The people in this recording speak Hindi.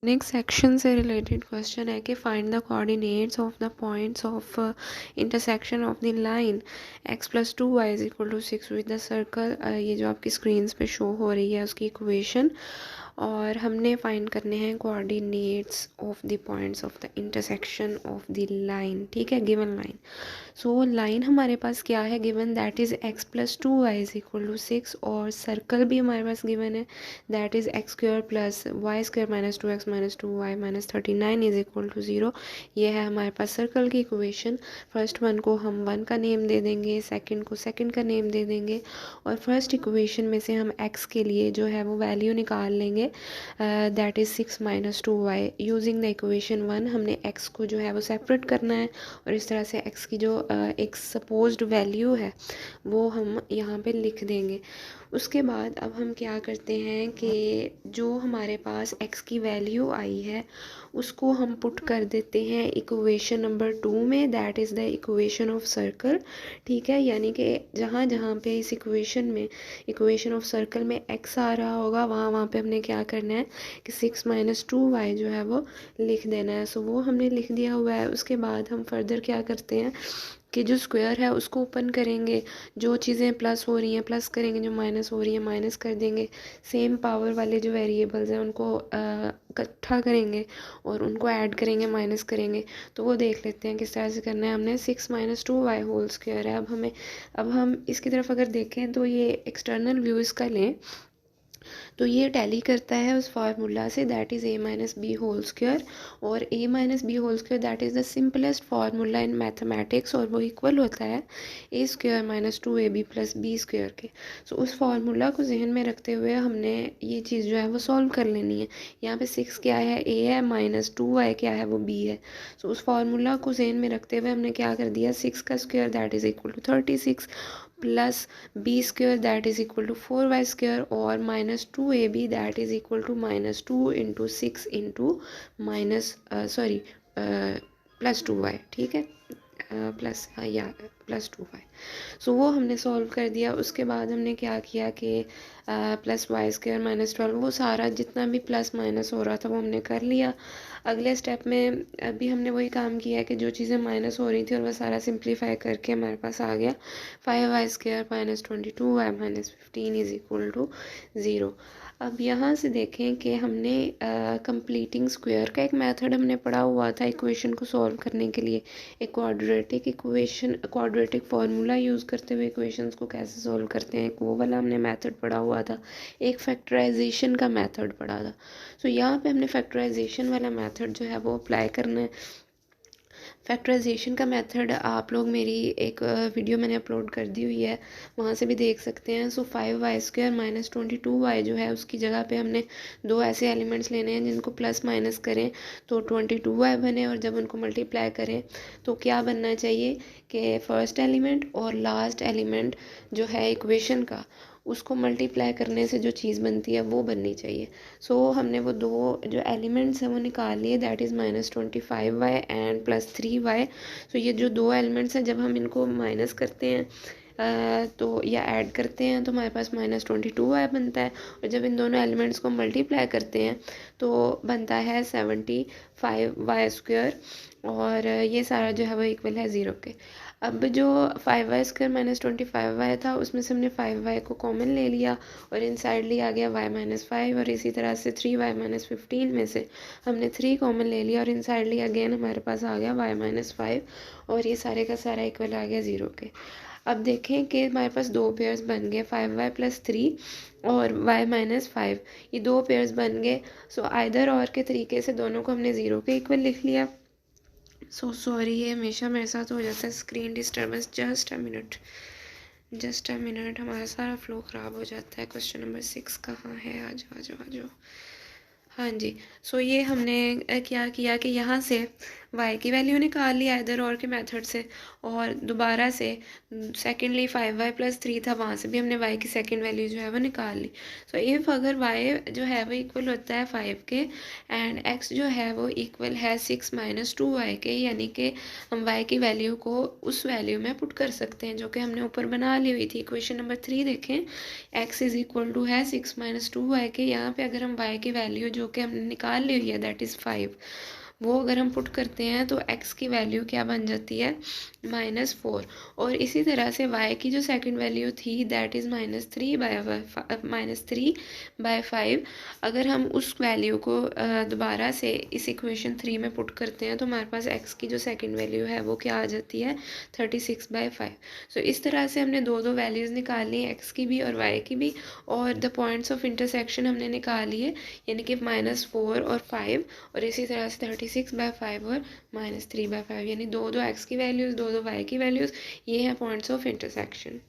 नेक्स्ट सेक्शन से रिलेटेड क्वेश्चन है कि find the coordinates of the points of intersection of the line x+2y is equal to 6 with the circle. ये जो आपकी स्क्रीन पे शो हो रही है उसकी इक्वेशन, और हमने फाइंड करने हैं coordinates of the points of the intersection of the line. ठीक है, गिवन लाइन। सो लाइन हमारे पास क्या है given, that is x+2y is equal to 6, और सर्कल भी हमारे पास गिवन है, that is x² plus y² minus 2x minus 2y minus 39 is equal to 0। ये है हमारे पास सर्कल की इक्वेशन। फर्स्ट वन को हम 1 का नेम दे देंगे, सेकंड को सेकंड का नेम दे देंगे, और फर्स्ट इक्वेशन में से हम x के लिए जो है वो वैल्यू निकाल लेंगे, that is 6 minus 2y। Using the equation 1 हमने x को जो है वो सेपरेट करना है, और इस तरह से x की जो एक सपोज्ड वैल्यू है वो हम यहाँ पे लिख देंगे। उसके बाद अब हम क्या करते हैं कि जो हमारे पास x की वैल्यू आई है उसको हम पुट कर देते हैं इक्वेशन नंबर 2 में, that is the equation of circle. ठीक है, यानी कि जहाँ जहाँ पे इस इक्वेशन ऑफ सर्कल में x आ रहा होगा वहाँ वहाँ पे हमने क्या करना है कि 6 माइनस 2y जो है वो लिख देना है। सो वो हमने लिख दिया हुआ है। उसके बाद हम फर्दर क्या करते हैं कि जो स्क्वायर है उसको ओपन करेंगे, जो चीज़ें प्लस हो रही हैं प्लस करेंगे, जो माइनस हो रही हैं माइनस कर देंगे, सेम पावर वाले जो वेरिएबल्स हैं उनको इकट्ठा करेंगे और उनको ऐड करेंगे, माइनस करेंगे। तो वो देख लेते हैं किस तरह से करना है। हमने 6 माइनस 2y होल स्क्वायर है। अब हम इसकी तरफ अगर देखें तो ये एक्सटर्नल व्यू इसका लें तो ये टैली करता है उस फार्मूला से, that is a minus B whole square, और a minus B whole square that is the simplest formula in mathematics, और वो इक्वल होता है a square minus 2ab plus B square के। सो उस फार्मूला को जहन में रखते हुए हमने ये चीज़ जो है वो सॉल्व कर लेनी है। यहाँ पे 6 क्या है, a है, माइनस 2y क्या है, वो b है। सो उस फार्मूला को जहन में रखते हुए हमने क्या कर दिया, 6 का square that is equal to 36 plus B square that is equal to 4y square, और minus 2ab that is equal to minus 2 into 6 into minus plus 2y। ठीक है, प्लस या प्लस 2y। सो वो हमने सॉल्व कर दिया। उसके बाद हमने क्या किया कि प्लस वाई स्क्वायर माइनस 12, वो सारा जितना भी प्लस माइनस हो रहा था वो हमने कर लिया। अगले स्टेप में अभी हमने वही काम किया कि जो चीज़ें माइनस हो रही थी और वह सारा सिंप्लीफाई करके हमारे पास आ गया 5y square minus 22y minus 15 is equal to 0। अब यहाँ से देखें कि हमने कंप्लीटिंग स्क्वायर का एक मेथड हमने पढ़ा हुआ था इक्वेशन को सॉल्व करने के लिए, एक क्वाड्रेटिक फार्मूला यूज़ करते हुए इक्वेशंस को कैसे सॉल्व करते हैं, एक वो वाला हमने मेथड पढ़ा हुआ था। एक फैक्टराइजेशन का मेथड पढ़ा था। सो यहाँ पे हमने फैक्टराइजेशन वाला मेथड जो है वो अप्लाई करना है। फैक्टराइजेशन का मेथड आप लोग मेरी एक वीडियो मैंने अपलोड कर दी हुई है, वहाँ से भी देख सकते हैं। सो 5y स्क्वायर माइनस 22y जो है उसकी जगह पे हमने दो ऐसे एलिमेंट्स लेने हैं जिनको प्लस माइनस करें तो 22y बने, और जब उनको मल्टीप्लाई करें तो क्या बनना चाहिए कि फर्स्ट एलिमेंट और लास्ट एलिमेंट जो है इक्वेशन का उसको मल्टीप्लाई करने से जो चीज़ बनती है वो बननी चाहिए। सो हमने वो दो जो एलिमेंट्स हैं वो निकाल लिए, that is minus 25y and plus 3y। सो ये जो दो एलिमेंट्स हैं जब हम इनको माइनस करते हैं तो या ऐड करते हैं तो हमारे पास माइनस 22y बनता है, और जब इन दोनों एलिमेंट्स को मल्टीप्लाई करते हैं तो बनता है 75y स्क्वायर, और ये सारा जो है वो इक्वल है 0 के। अब जो 5y स्क्वायर माइनस 25y था उसमें से हमने 5y को कॉमन ले लिया और इन साइड लिया गया y माइनस 5, और इसी तरह से 3y माइनस 15 में से हमने 3 कॉमन ले लिया और इन साइड लिया, अगेन हमारे पास आ गया y माइनस 5, और ये सारे का सारा इक्वल आ गया 0 के। अब देखें कि हमारे पास दो पेयर्स बन गए 5y प्लस 3 और y माइनस 5, ये दो पेयर्स बन गए। सो आइदर और के तरीके से दोनों को हमने 0 के इक्वल लिख लिया। सो सॉरी, ये हमेशा मेरे साथ हो जाता है, screen disturbance. Just a minute, हमारा सारा फ्लो ख़राब हो जाता है। क्वेश्चन नंबर 6 कहाँ है, आ जाओ। हाँ जी। सो ये हमने क्या किया कि यहाँ से y की वैल्यू निकाल ली आइदर और के मेथड से, और दोबारा से सेकेंडली 5y+3 था, वहाँ से भी हमने y की सेकेंड वैल्यू जो है वो निकाल ली। सो इफ़ अगर y जो है वो इक्वल होता है 5 के एंड x जो है वो इक्वल है 6 - 2y के, यानी कि हम y की वैल्यू को उस वैल्यू में पुट कर सकते हैं जो कि हमने ऊपर बना ली हुई थी। इक्वेशन नंबर 3 देखें, x इज़ इक्वल टू है 6 - 2y के। यहाँ पे अगर हम y की वैल्यू जो कि हमने निकाल ली हुई है दैट इज़ 5, वो अगर हम पुट करते हैं तो x की वैल्यू क्या बन जाती है -4। और इसी तरह से y की जो सेकंड वैल्यू थी दैट इज़ -3/5। अगर हम उस वैल्यू को दोबारा से इस इक्वेशन 3 में पुट करते हैं तो हमारे पास x की जो सेकंड वैल्यू है वो क्या आ जाती है 36/5। सो इस तरह से हमने दो वैल्यूज़ निकाली, x की भी और y की भी, और द पॉइंट्स ऑफ इंटरसेक्शन हमने निकाली है, यानी कि -4 और 5, और इसी तरह से 36/5 और -3/5, यानी दो x की वैल्यूज़, दो y की वैल्यूज़, ये हैं पॉइंट्स ऑफ इंटरसेक्शन।